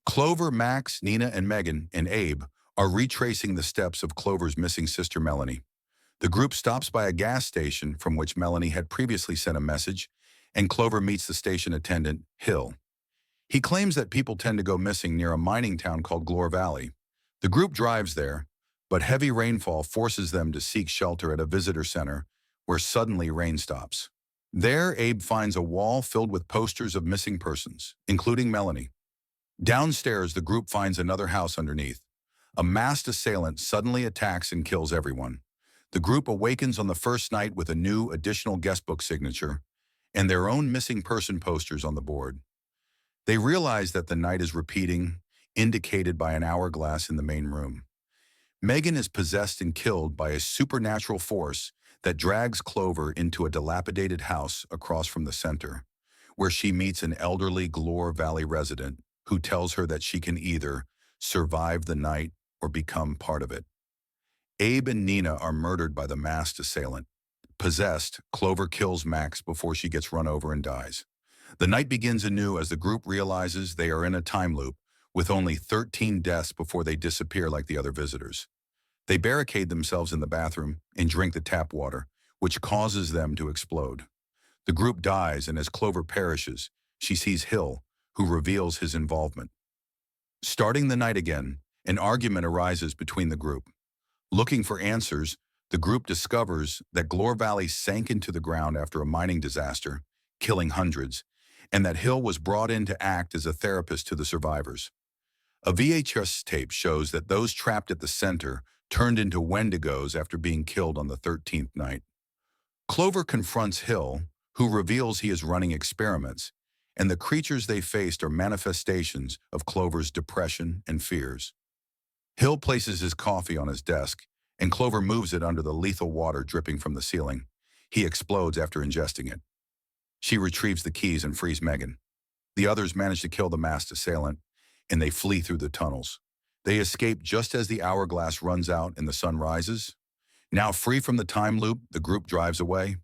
Clover, Max, Nina, and Megan, and Abe are retracing the steps of Clover's missing sister Melanie. The group stops by a gas station from which Melanie had previously sent a message, and Clover meets the station attendant, Hill. He claims that people tend to go missing near a mining town called Glore Valley. The group drives there, but heavy rainfall forces them to seek shelter at a visitor center where suddenly rain stops. There, Abe finds a wall filled with posters of missing persons, including Melanie. Downstairs, the group finds another house underneath. A masked assailant suddenly attacks and kills everyone. The group awakens on the first night with a new additional guestbook signature and their own missing person posters on the board. They realize that the night is repeating, indicated by an hourglass in the main room. Megan is possessed and killed by a supernatural force that drags Clover into a dilapidated house across from the center, where she meets an elderly Glore Valley resident who tells her that she can either survive the night or become part of it. Abe and Nina are murdered by the masked assailant. Possessed, Clover kills Max before she gets run over and dies. The night begins anew as the group realizes they are in a time loop, with only 13 deaths before they disappear like the other visitors. They barricade themselves in the bathroom and drink the tap water, which causes them to explode. The group dies, and as Clover perishes, she sees Hill, who reveals his involvement. Starting the night again, an argument arises between the group. Looking for answers, the group discovers that Glore Valley sank into the ground after a mining disaster, killing hundreds, and that Hill was brought in to act as a therapist to the survivors. A VHS tape shows that those trapped at the center turned into Wendigos after being killed on the 13th night. Clover confronts Hill, who reveals he is running experiments, and the creatures they faced are manifestations of Clover's depression and fears. Hill places his coffee on his desk, and Clover moves it under the lethal water dripping from the ceiling. He explodes after ingesting it. She retrieves the keys and frees Megan. The others manage to kill the masked assailant, and they flee through the tunnels. They escape just as the hourglass runs out and the sun rises. Now free from the time loop, the group drives away.